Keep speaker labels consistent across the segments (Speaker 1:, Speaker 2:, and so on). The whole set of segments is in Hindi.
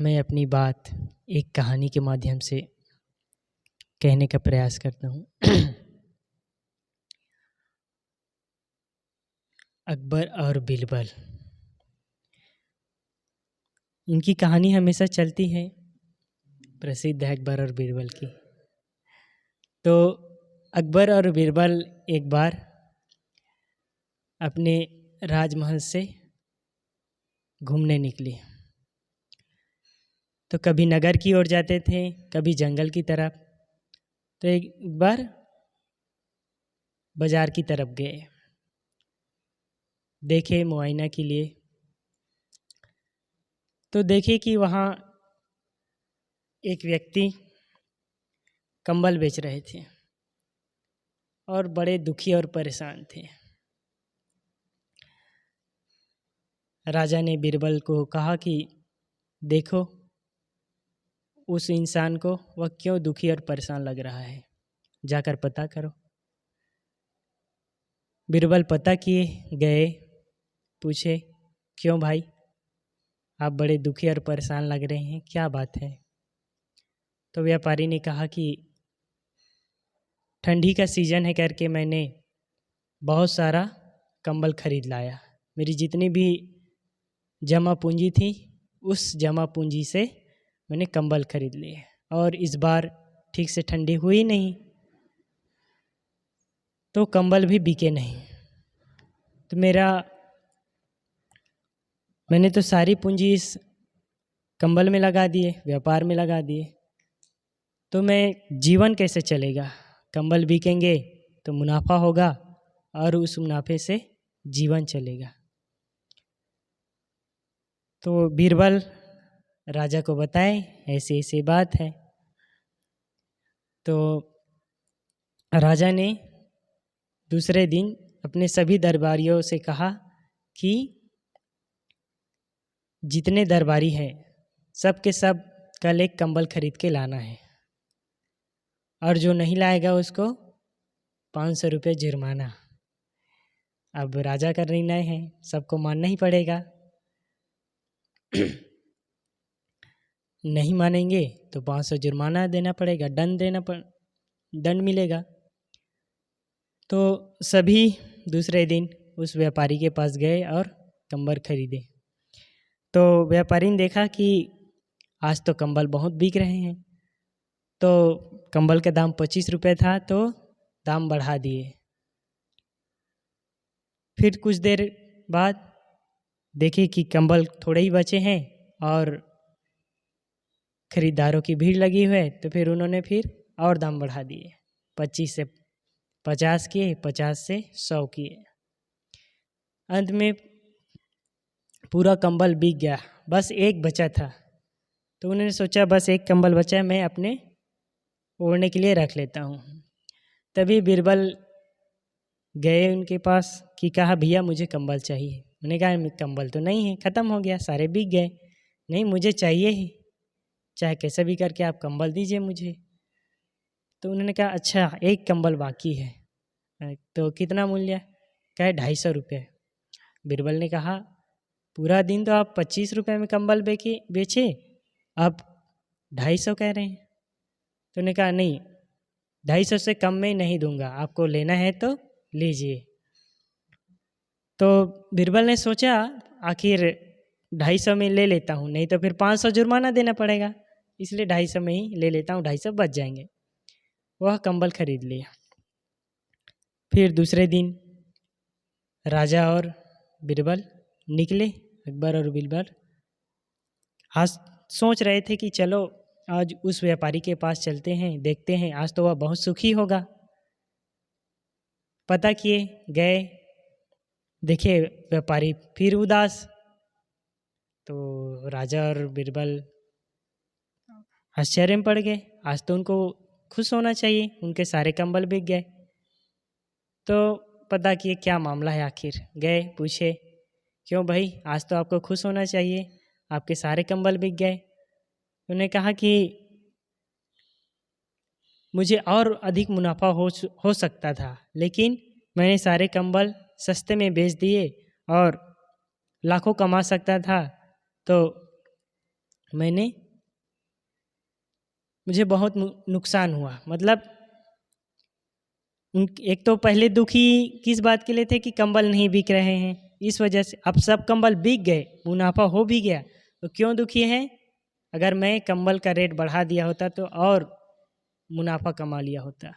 Speaker 1: मैं अपनी बात एक कहानी के माध्यम से कहने का प्रयास करता हूँ। अकबर और बीरबल, इनकी कहानी हमेशा चलती है, प्रसिद्ध है अकबर और बीरबल की। तो अकबर और बीरबल एक बार अपने राजमहल से घूमने निकले। तो कभी नगर की ओर जाते थे, कभी जंगल की तरफ। तो एक बार बाजार की तरफ गए, देखे मुआयना के लिए। तो देखे कि वहाँ एक व्यक्ति कंबल बेच रहे थे और बड़े दुखी और परेशान थे। राजा ने बीरबल को कहा कि देखो उस इंसान को, वह क्यों दुखी और परेशान लग रहा है, जाकर पता करो। बीरबल पता किए गए, पूछे क्यों भाई, आप बड़े दुखी और परेशान लग रहे हैं, क्या बात है। तो व्यापारी ने कहा कि ठंडी का सीज़न है करके मैंने बहुत सारा कंबल खरीद लाया। मेरी जितनी भी जमा पूंजी थी, उस जमा पूंजी से मैंने कंबल खरीद लिए, और इस बार ठीक से ठंडी हुई नहीं तो कंबल भी बिके नहीं। तो मैंने तो सारी पूंजी इस कंबल में लगा दिए, व्यापार में लगा दिए, तो मैं जीवन कैसे चलेगा। कंबल बिकेंगे तो मुनाफा होगा और उस मुनाफे से जीवन चलेगा। तो बीरबल राजा को बताए ऐसी ऐसी बात है। तो राजा ने दूसरे दिन अपने सभी दरबारियों से कहा कि जितने दरबारी हैं सब के सब कल एक कंबल खरीद के लाना है, और जो नहीं लाएगा उसको 500 रुपये जुर्माना। अब राजा का निर्णय है, सबको मानना ही पड़ेगा। नहीं मानेंगे तो 500 जुर्माना देना पड़ेगा, दंड मिलेगा। तो सभी दूसरे दिन उस व्यापारी के पास गए और कंबल खरीदे। तो व्यापारी ने देखा कि आज तो कंबल बहुत बिक रहे हैं, तो कंबल का दाम 25 रुपये था तो दाम बढ़ा दिए। फिर कुछ देर बाद देखे कि कंबल थोड़े ही बचे हैं और खरीदारों की भीड़ लगी हुई है, तो फिर उन्होंने फिर और दाम बढ़ा दिए, 25 से 50 किए, 50 से 100 किए। अंत में पूरा कंबल बिक गया, बस एक बचा था। तो उन्होंने सोचा बस एक कंबल बचा है, मैं अपने ओढ़ने के लिए रख लेता हूँ। तभी बीरबल गए उनके पास कि कहा भैया मुझे कंबल चाहिए। उन्होंने कहा कंबल तो नहीं है, ख़त्म हो गया, सारे बिक गए। नहीं मुझे चाहिए ही, चाहे कैसे भी करके आप कंबल दीजिए मुझे। तो उन्होंने कहा अच्छा एक कंबल बाकी है, तो कितना मूल्य। कहे 250 रुपये। बीरबल ने कहा पूरा दिन तो आप 25 रुपये में कंबल बेचे, अब 250 कह रहे हैं। तो उन्होंने कहा नहीं, 250 से कम में नहीं दूंगा, आपको लेना है तो लीजिए। तो बीरबल ने सोचा आखिर 250 में ले लेता हूँ, नहीं तो फिर 500 जुर्माना देना पड़ेगा, इसलिए 250 में ही ले लेता हूँ, 250 बच जाएंगे। वह कंबल खरीद लिया। फिर दूसरे दिन राजा और बीरबल निकले, अकबर और बीरबल आज सोच रहे थे कि चलो आज उस व्यापारी के पास चलते हैं, देखते हैं, आज तो वह बहुत सुखी होगा। पता किए गए, देखे व्यापारी फिर उदास। तो राजा और बीरबल आश्चर्य में पड़ गए, आज तो उनको खुश होना चाहिए, उनके सारे कंबल बिक गए। तो पता किए क्या मामला है आखिर, गए पूछे क्यों भाई, आज तो आपको खुश होना चाहिए, आपके सारे कंबल बिक गए। उन्होंने कहा कि मुझे और अधिक मुनाफा हो सकता था, लेकिन मैंने सारे कंबल सस्ते में बेच दिए और लाखों कमा सकता था, तो मुझे बहुत नुकसान हुआ। मतलब एक तो पहले दुखी किस बात के लिए थे कि कंबल नहीं बिक रहे हैं, इस वजह से। अब सब कंबल बिक गए, मुनाफा हो भी गया, तो क्यों दुखी हैं? अगर मैं कंबल का रेट बढ़ा दिया होता तो और मुनाफा कमा लिया होता।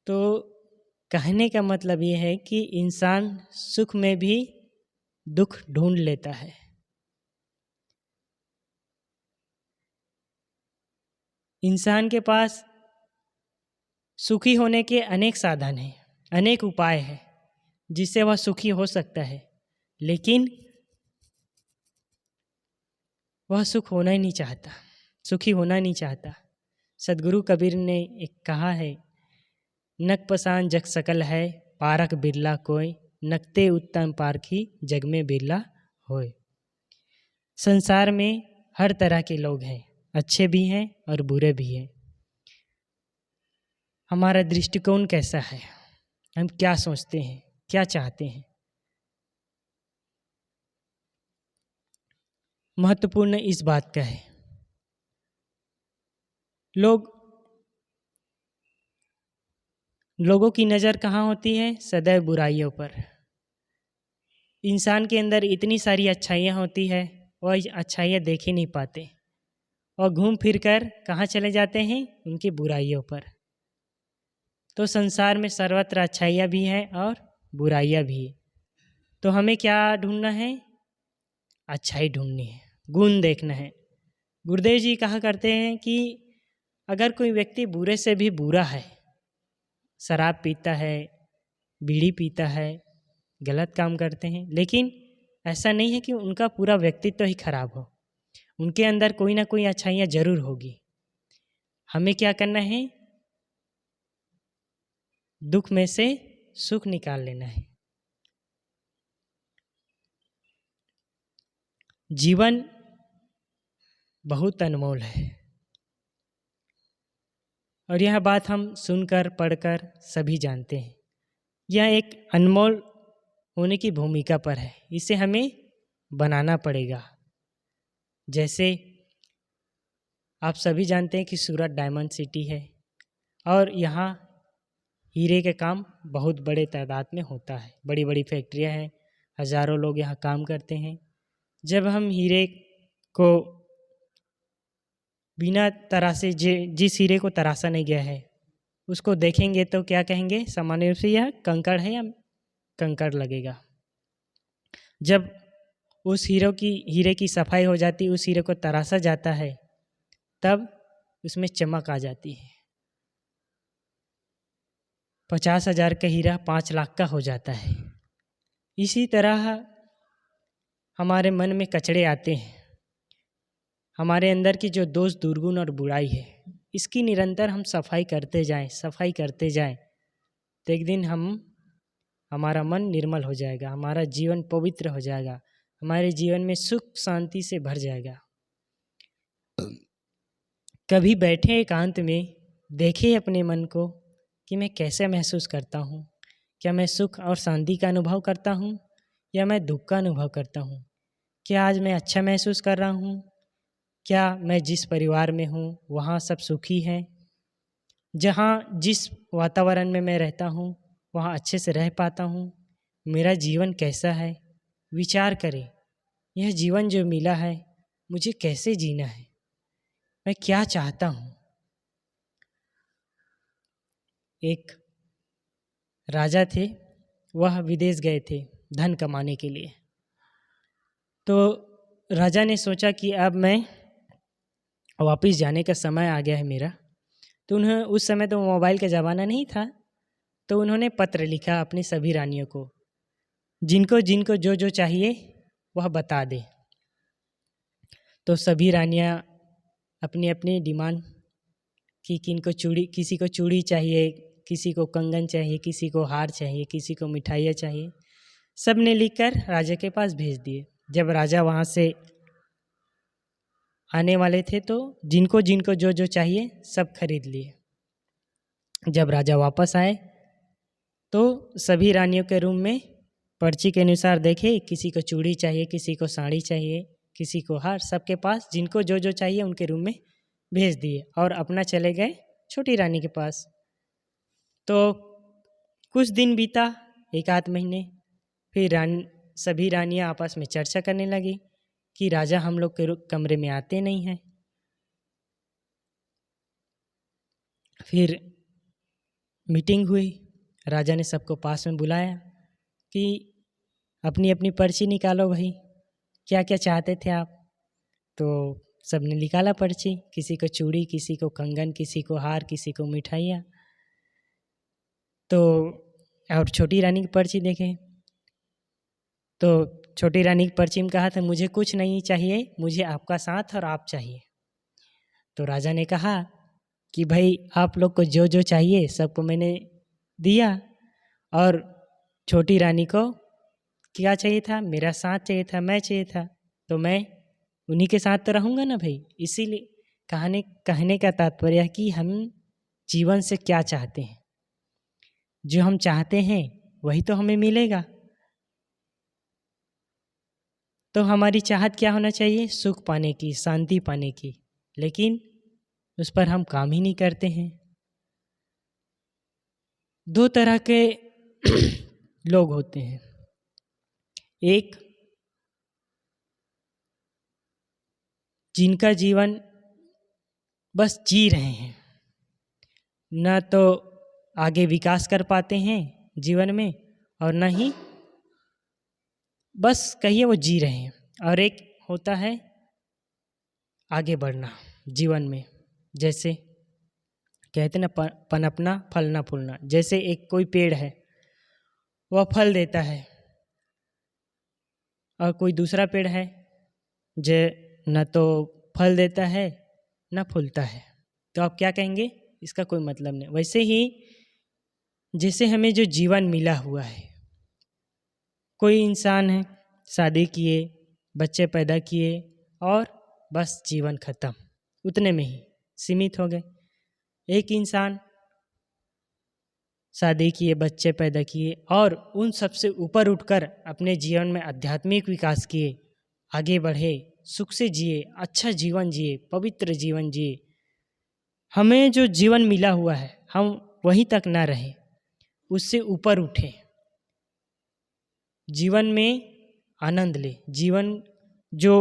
Speaker 1: तो कहने का मतलब ये है कि इंसान सुख में भी दुख ढूंढ लेता है। इंसान के पास सुखी होने के अनेक साधन हैं, अनेक उपाय हैं जिससे वह सुखी हो सकता है, लेकिन वह सुखी होना नहीं चाहता। सदगुरु कबीर ने एक कहा है, नक पसान जग सकल है, पारक बिरला कोय, नकते उत्तम पारखी जग में बिरला होय। संसार में हर तरह के लोग हैं, अच्छे भी हैं और बुरे भी हैं। हमारा दृष्टिकोण कैसा है, हम क्या सोचते हैं, क्या चाहते हैं, महत्वपूर्ण इस बात का है। लोगों की नज़र कहाँ होती है? सदैव बुराइयों पर। इंसान के अंदर इतनी सारी अच्छाइयाँ होती है, वह अच्छाइयाँ देख ही नहीं पाते और घूम फिर कर कहाँ चले जाते हैं? उनकी बुराइयों पर। तो संसार में सर्वत्र अच्छाइयाँ भी हैं और बुराइयाँ भी है। तो हमें क्या ढूंढना है? अच्छाई ढूंढनी है, गुण देखना है। गुरुदेव जी कहा करते हैं कि अगर कोई व्यक्ति बुरे से भी बुरा है, शराब पीता है, बीड़ी पीता है, गलत काम करते हैं, लेकिन ऐसा नहीं है कि उनका पूरा व्यक्तित्व ही खराब हो। उनके अंदर कोई ना कोई अच्छाइयाँ जरूर होगी। हमें क्या करना है? दुख में से सुख निकाल लेना है। जीवन बहुत अनमोल है और यह बात हम सुनकर पढ़कर सभी जानते हैं। यह एक अनमोल होने की भूमिका पर है, इसे हमें बनाना पड़ेगा। जैसे आप सभी जानते हैं कि सूरत डायमंड सिटी है और यहाँ हीरे के काम बहुत बड़े तादाद में होता है। बड़ी बड़ी फैक्ट्रियाँ हैं, हज़ारों लोग यहाँ काम करते हैं। जब हम हीरे को बिना तरासे, जिस हीरे को तरासा नहीं गया है, उसको देखेंगे तो क्या कहेंगे? सामान्य रूप से यह कंकड़ है या कंकड़ लगेगा। जब उस हीरे की सफाई हो जाती, उस हीरे को तरासा जाता है, तब उसमें चमक आ जाती है। 50,000 का हीरा 5 लाख का हो जाता है। इसी तरह हमारे मन में कचड़े आते हैं, हमारे अंदर की जो दोष, दुर्गुण और बुराई है, इसकी निरंतर हम सफाई करते जाएं, तो एक दिन हमारा मन निर्मल हो जाएगा, हमारा जीवन पवित्र हो जाएगा, हमारे जीवन में सुख शांति से भर जाएगा। कभी बैठे एकांत में देखें अपने मन को कि मैं कैसे महसूस करता हूँ। क्या मैं सुख और शांति का अनुभव करता हूँ या मैं दुख का अनुभव करता हूँ? क्या आज मैं अच्छा महसूस कर रहा हूँ? क्या मैं जिस परिवार में हूँ वहाँ सब सुखी हैं? जहाँ जिस वातावरण में मैं रहता हूँ वहाँ अच्छे से रह पाता हूँ? मेरा जीवन कैसा है? विचार करें, यह जीवन जो मिला है मुझे कैसे जीना है, मैं क्या चाहता हूँ। एक राजा थे, वह विदेश गए थे धन कमाने के लिए। तो राजा ने सोचा कि अब मैं वापस जाने का समय आ गया है मेरा। तो उन्हें उस समय तो मोबाइल का ज़माना नहीं था, तो उन्होंने पत्र लिखा अपनी सभी रानियों को, जिनको जिनको जो जो चाहिए वह बता दे। तो सभी रानियाँ अपनी अपनी डिमांड कि किसी को चूड़ी चाहिए, किसी को कंगन चाहिए, किसी को हार चाहिए, किसी को मिठाइयाँ चाहिए, सब ने लिखकर राजा के पास भेज दिए। जब राजा वहाँ से आने वाले थे तो जिनको जिनको जो जो चाहिए सब खरीद लिए। जब राजा वापस आए तो सभी रानियों के रूम में पर्ची के अनुसार देखे, किसी को चूड़ी चाहिए, किसी को साड़ी चाहिए, किसी को हार, सबके पास जिनको जो जो चाहिए उनके रूम में भेज दिए और अपना चले गए छोटी रानी के पास। तो कुछ दिन बीता, 1 आध महीने, फिर सभी रानियां आपस में चर्चा करने लगी कि राजा हम लोग के कमरे में आते नहीं हैं। फिर मीटिंग हुई, राजा ने सबको पास में बुलाया कि अपनी अपनी पर्ची निकालो भाई, क्या क्या चाहते थे आप। तो सबने निकाला पर्ची, किसी को चूड़ी, किसी को कंगन, किसी को हार, किसी को मिठाइयाँ। तो और छोटी रानी की पर्ची देखे तो छोटी रानी की पर्ची में कहा था मुझे कुछ नहीं चाहिए, मुझे आपका साथ और आप चाहिए। तो राजा ने कहा कि भाई आप लोग को जो जो चाहिए सबको मैंने दिया, और छोटी रानी को क्या चाहिए था, मेरा साथ चाहिए था, मैं चाहिए था, तो मैं उन्हीं के साथ तो रहूँगा ना भाई। इसीलिए कहने का तात्पर्य है कि हम जीवन से क्या चाहते हैं, जो हम चाहते हैं वही तो हमें मिलेगा। तो हमारी चाहत क्या होना चाहिए, सुख पाने की, शांति पाने की, लेकिन उस पर हम काम ही नहीं करते हैं। 2 तरह के लोग होते हैं, एक जिनका जीवन बस जी रहे हैं, न तो आगे विकास कर पाते हैं जीवन में और न ही बस कहिए वो जी रहे हैं। और एक होता है आगे बढ़ना जीवन में, जैसे कहते ना पनपना फलना फूलना। जैसे एक कोई पेड़ है, वह फल देता है, और कोई दूसरा पेड़ है जो न तो फल देता है न फूलता है, तो आप क्या कहेंगे, इसका कोई मतलब नहीं। वैसे ही जैसे हमें जो जीवन मिला हुआ है, कोई इंसान है शादी किए, बच्चे पैदा किए और बस जीवन खत्म, उतने में ही सीमित हो गए। एक इंसान शादी किए, बच्चे पैदा किए और उन सबसे ऊपर उठकर अपने जीवन में आध्यात्मिक विकास किए, आगे बढ़े, सुख से जिए, अच्छा जीवन जिए, पवित्र जीवन जिए। हमें जो जीवन मिला हुआ है हम वहीं तक ना रहे, उससे ऊपर उठे, जीवन में आनंद ले, जीवन जो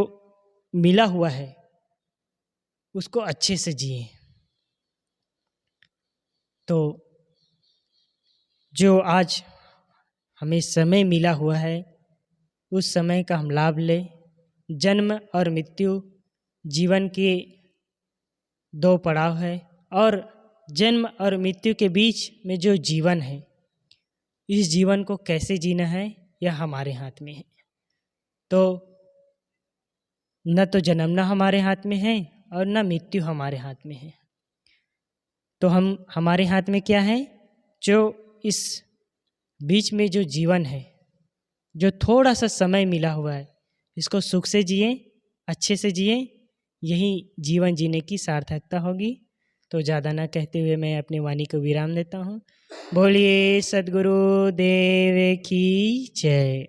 Speaker 1: मिला हुआ है उसको अच्छे से जिए। तो जो आज हमें समय मिला हुआ है उस समय का हम लाभ ले। जन्म और मृत्यु जीवन के 2 पड़ाव है, और जन्म और मृत्यु के बीच में जो जीवन है, इस जीवन को कैसे जीना है यह हमारे हाथ में है। तो न तो जन्मना हमारे हाथ में है और न मृत्यु हमारे हाथ में है। तो हमारे हाथ में क्या है, जो इस बीच में जो जीवन है, जो थोड़ा सा समय मिला हुआ है, इसको सुख से जिए, अच्छे से जिए, यही जीवन जीने की सार्थकता होगी। तो ज़्यादा ना कहते हुए मैं अपनी वाणी को विराम देता हूँ। बोलिए सद्गुरु देव की जय।